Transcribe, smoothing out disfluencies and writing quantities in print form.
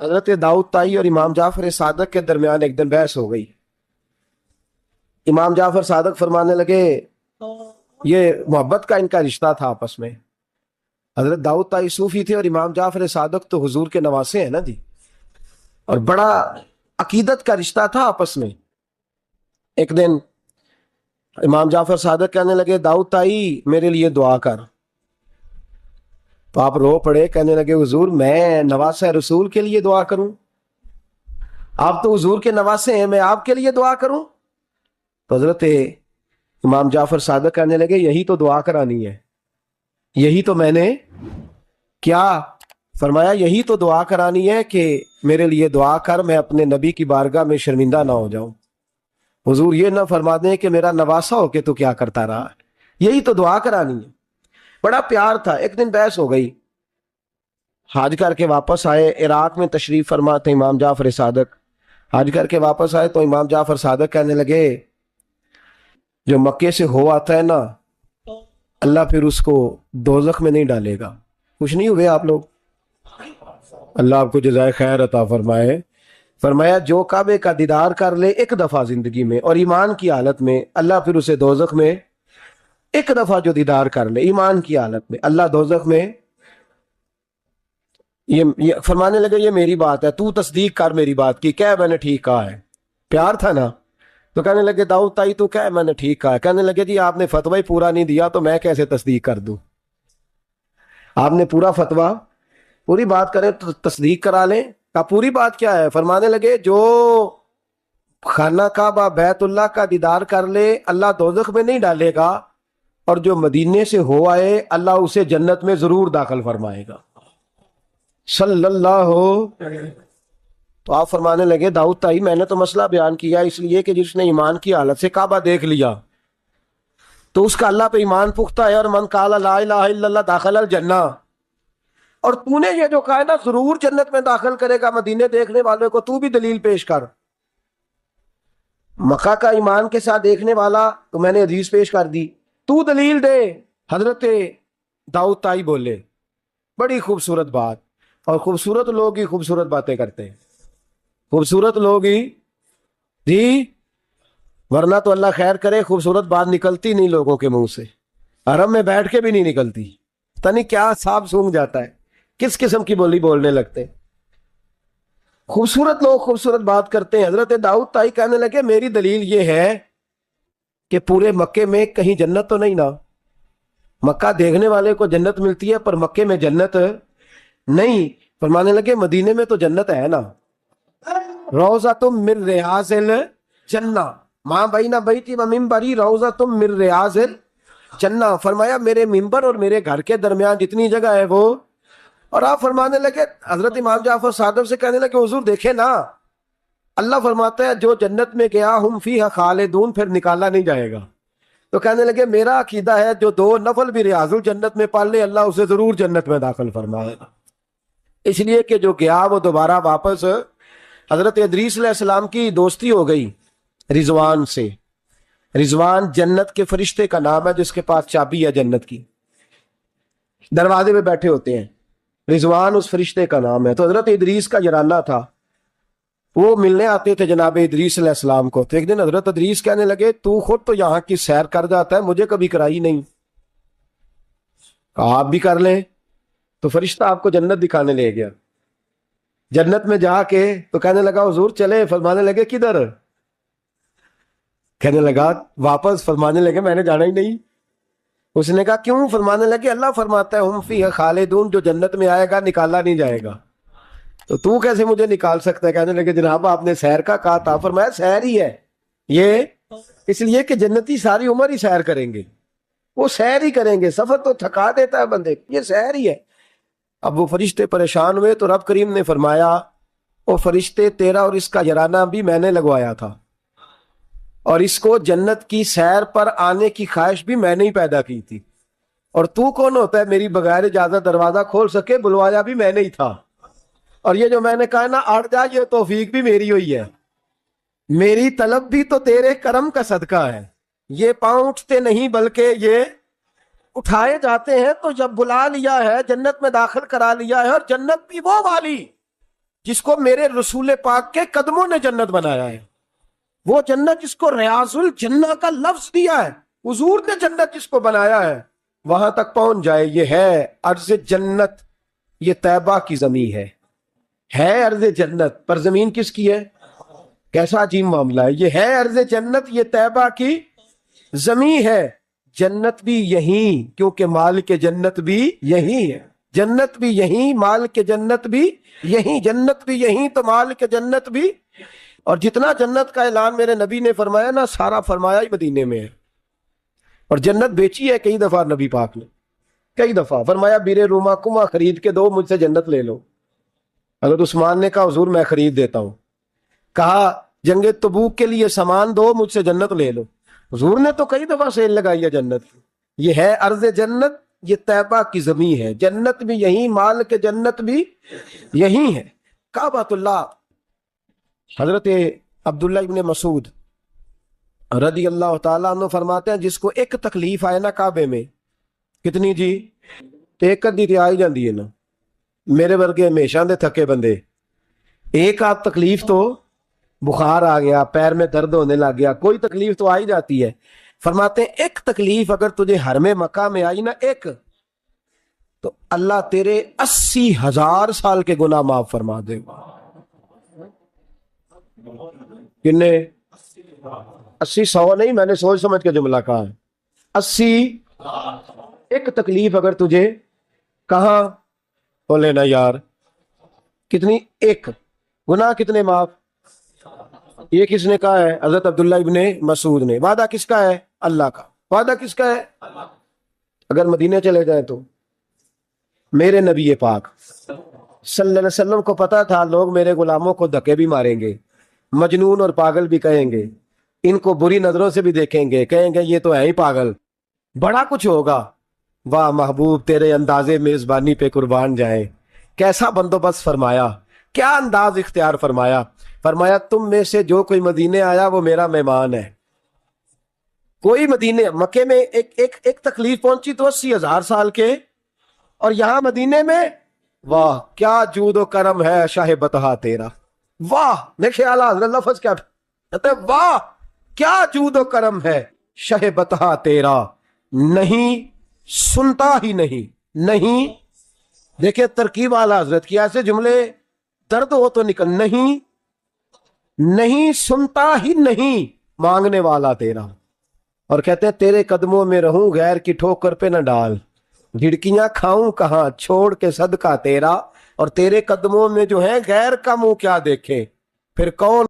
حضرت داؤد طائی اور امام جعفر صادق کے درمیان ایک دن بحث ہو گئی. امام جعفر صادق فرمانے لگے یہ محبت کا ان کا رشتہ تھا آپس میں. حضرت داؤد طائی صوفی تھے اور امام جعفر صادق تو حضور کے نواسے ہیں نا جی, اور بڑا عقیدت کا رشتہ تھا آپس میں. ایک دن امام جعفر صادق کہنے لگے داؤد طائی میرے لیے دعا کر. تو آپ رو پڑے, کہنے لگے حضور میں نواسہ رسول کے لیے دعا کروں؟ آپ تو حضور کے نواسے ہیں, میں آپ کے لیے دعا کروں؟ تو حضرت امام جعفر صادق کہنے لگے یہی تو دعا کرانی ہے, یہی تو میں نے کیا فرمایا, یہی تو دعا کرانی ہے کہ میرے لیے دعا کر, میں اپنے نبی کی بارگاہ میں شرمندہ نہ ہو جاؤں. حضور یہ نہ فرما دیں کہ میرا نواسا ہو کے تو کیا کرتا رہا, یہی تو دعا کرانی ہے. بڑا پیار تھا. ایک دن بحث ہو گئی, حج کر کے واپس آئے, عراق میں تشریف فرما تھے امام جعفر صادق. حج کر کے واپس آئے تو امام جعفر صادق کہنے لگے جو مکے سے ہو آتا ہے نا, اللہ پھر اس کو دوزخ میں نہیں ڈالے گا. خوش نہیں ہوئے آپ لوگ؟ اللہ آپ کو جزائے خیر عطا فرمائے. فرمایا جو کعبے کا دیدار کر لے ایک دفعہ زندگی میں اور ایمان کی حالت میں, اللہ پھر اسے دوزخ میں ایک دفعہ جو دیدار کر لے ایمان کی حالت میں, اللہ دوزخ میں. یہ فرمانے لگے یہ میری بات ہے, تو تصدیق کر میری بات کی, کیا میں نے ٹھیک کہا ہے؟ پیار تھا نا. تو کہنے لگے داؤد طائی تو کیا میں نے ٹھیک کہا ہے؟ کہنے لگے جی آپ نے فتوی پورا نہیں دیا تو میں کیسے تصدیق کر دوں؟ آپ نے پورا فتویٰ پوری بات کریں تو تصدیق کرا لیں. کہا پوری بات کیا ہے؟ فرمانے لگے جو خانہ کعبہ بیت اللہ کا دیدار کر لے اللہ دوزخ میں نہیں ڈالے گا, اور جو مدینے سے ہو آئے اللہ اسے جنت میں ضرور داخل فرمائے گا. صلی اللہ ہو. تو آپ فرمانے لگے داؤد طائی میں نے تو مسئلہ بیان کیا اس لیے کہ جس نے ایمان کی حالت سے کعبہ دیکھ لیا تو اس کا اللہ پہ ایمان پختہ ہے, اور من قال لا الہ الا اللہ داخل الجنہ. اور تو نے یہ جو کہا ہے نا ضرور جنت میں داخل کرے گا مدینے دیکھنے والے کو, تو بھی دلیل پیش کر. مکہ کا ایمان کے ساتھ دیکھنے والا تو میں نے حدیث پیش کر دی, تو دلیل دے. حضرت داؤد طائی بولے بڑی خوبصورت بات, اور خوبصورت لوگ ہی خوبصورت باتیں کرتے ہیں, خوبصورت لوگ ہی جی, ورنہ تو اللہ خیر کرے خوبصورت بات نکلتی نہیں لوگوں کے منہ سے, حرم میں بیٹھ کے بھی نہیں نکلتی. پتہ نہیں کیا سانپ سونگ جاتا ہے, کس قسم کی بولی بولنے لگتے. خوبصورت لوگ خوبصورت بات کرتے ہیں. حضرت داؤد طائی کہنے لگے میری دلیل یہ ہے کہ پورے مکے میں کہیں جنت تو نہیں نا, مکہ دیکھنے والے کو جنت ملتی ہے پر مکے میں جنت نہیں. فرمانے لگے مدینے میں تو جنت ہے نا, روضۃ من ریاض الجنہ ماں بین بیتی و منبری روضۃ من ریاض الجنہ. فرمایا میرے منبر اور میرے گھر کے درمیان جتنی جگہ ہے وہ. اور آپ فرمانے لگے حضرت امام جعفر صادق سے کہنے لگے حضور دیکھے نا, اللہ فرماتا ہے جو جنت میں گیا ہم فیہا خالدون, پھر نکالا نہیں جائے گا. تو کہنے لگے میرا عقیدہ ہے جو 2 نفل بھی ریاض الجنت میں پڑھ لے اللہ اسے ضرور جنت میں داخل فرمائے گا. اس لیے کہ جو گیا وہ دوبارہ واپس. حضرت ادریس علیہ السلام کی دوستی ہو گئی رضوان سے. رضوان جنت کے فرشتے کا نام ہے جس کے پاس چابی ہے جنت کی, دروازے پہ بیٹھے ہوتے ہیں. رضوان اس فرشتے کا نام ہے. تو حضرت ادریس کا یرانہ تھا, وہ ملنے آتے تھے جناب ادریس علیہ السلام کو. تو ایک دن حضرت ادریس کہنے لگے تو خود تو یہاں کی سیر کر جاتا ہے, مجھے کبھی کرائی نہیں. کہا آپ بھی کر لیں. تو فرشتہ آپ کو جنت دکھانے لے گیا. جنت میں جا کے تو کہنے لگا حضور چلے. فرمانے لگے کدھر؟ کہنے لگا واپس. فرمانے لگے میں نے جانا ہی نہیں. اس نے کہا کیوں؟ فرمانے لگے اللہ فرماتا ہے ہم فیہا خالدون, جو جنت میں آئے گا نکالا نہیں جائے گا. تو کیسے مجھے نکال سکتا ہے؟ کہنے لگے جناب آپ نے سیر کا کہا تھا. فرمایا سیر ہی ہے یہ, اس لیے کہ جنتی ساری عمر ہی سیر کریں گے, وہ سیر ہی کریں گے. سفر تو تھکا دیتا ہے بندے, یہ سیر ہی ہے. اب وہ فرشتے پریشان ہوئے تو رب کریم نے فرمایا وہ فرشتے تیرا اور اس کا یرانہ بھی میں نے لگوایا تھا, اور اس کو جنت کی سیر پر آنے کی خواہش بھی میں نے ہی پیدا کی تھی. اور تو کون ہوتا ہے میری بغیر اجازت دروازہ کھول سکے؟ بلوایا بھی میں نے ہی تھا. اور یہ جو میں نے کہا نا اڑ جا, یہ توفیق بھی میری ہوئی ہے. میری طلب بھی تو تیرے کرم کا صدقہ ہے. یہ پاؤں اٹھتے نہیں بلکہ یہ اٹھائے جاتے ہیں. تو جب بلا لیا ہے جنت میں داخل کرا لیا ہے, اور جنت بھی وہ والی جس کو میرے رسول پاک کے قدموں نے جنت بنایا ہے، وہ جنت جس کو ریاض الجنہ کا لفظ دیا ہے، حضور نے جنت جس کو بنایا ہے، وہاں تک پہنچ جائے۔ یہ ہے ارض جنت، یہ طیبہ کی زمین ہے ارض جنت، پر زمین کس کی ہے؟ کیسا عجیب معاملہ ہے۔ یہ ہے ارض جنت، یہ طیبہ کی زمین ہے، جنت بھی یہیں، کیونکہ مال کے جنت بھی یہیں ہے، جنت بھی یہیں، مال کے جنت بھی یہیں، جنت بھی یہیں تو مال کے جنت بھی۔ اور جتنا جنت کا اعلان میرے نبی نے فرمایا نا، سارا فرمایا ہی مدینے میں ہے۔ اور جنت بیچی ہے کئی دفعہ نبی پاک نے، کئی دفعہ فرمایا بیر روما کما خرید کے دو، مجھ سے جنت لے لو۔ حضرت عثمان نے کہا حضور میں خرید دیتا ہوں۔ کہا جنگ تبوک کے لیے سامان دو، مجھ سے جنت لے لو۔ حضور نے تو کئی دفعہ سیل لگائی ہے جنت کی۔ یہ ہے ارض جنت، یہ طیبہ کی زمین ہے، جنت بھی یہیں، مال کے جنت بھی یہیں ہے۔ کعبۃ اللہ، حضرت عبداللہ ابن مسعود رضی اللہ تعالیٰ عنہ فرماتے ہیں جس کو ایک تکلیف آئے نا کعبے میں، کتنی جی؟ ایک ادھی تے آئی جاندی ہے نا، میرے ورگے ہمیشہ دے تھکے بندے، ایک آدھ تکلیف تو، بخار آ گیا، پیر میں درد ہونے لگ گیا، کوئی تکلیف تو آ ہی جاتی ہے۔ فرماتے ہیں ایک تکلیف اگر تجھے حرم مکہ میں آئی نا، ایک، تو اللہ تیرے 80,000 سال کے گناہ معاف فرما دے گا۔ کتنے؟ 80، 100 نہیں، میں نے سوچ سمجھ کے جملہ کہا ہے۔ 80، ایک تکلیف اگر تجھے، کہاں بولے نا یار، کتنی؟ ایک، گناہ کتنے معاف؟ یہ کس نے کہا ہے؟ حضرت عبداللہ ابن مسعود نے۔ وعدہ کس کا ہے؟ اللہ کا۔ وعدہ کس کا ہے؟ اگر مدینے چلے جائیں تو میرے نبی پاک صلی اللہ علیہ وسلم کو پتا تھا لوگ میرے غلاموں کو دھکے بھی ماریں گے، مجنون اور پاگل بھی کہیں گے، ان کو بری نظروں سے بھی دیکھیں گے، کہیں گے یہ تو ہے ہی پاگل، بڑا کچھ ہوگا۔ واہ محبوب تیرے انداز میزبانی پہ قربان جائیں، کیسا بندوبست فرمایا، کیا انداز اختیار فرمایا۔ فرمایا تم میں سے جو کوئی مدینے آیا وہ میرا مہمان ہے۔ کوئی مدینے، مکے میں ایک تکلیف پہنچی تو 80,000 سال کے، اور یہاں مدینے میں، واہ کیا جود و کرم ہے شاہ بطحہ تیرا۔ واہ، دیکھیں اعلیٰ حضرت لفظ کیا کہتے ہیں، واہ کیا جود و کرم ہے شاہ بطحہ تیرا، نہیں سنتا ہی نہیں، دیکھیں ترکیب اعلیٰ حضرت کی، ایسے جملے درد ہو تو نکل، نہیں سنتا ہی نہیں مانگنے والا تیرا۔ اور کہتے ہیں تیرے قدموں میں رہوں غیر کی ٹھوکر پہ نہ ڈال، جھڑکیاں کھاؤں کہاں چھوڑ کے صدقہ تیرا، اور تیرے قدموں میں جو ہے غیر کا منہ کیا دیکھے، پھر کون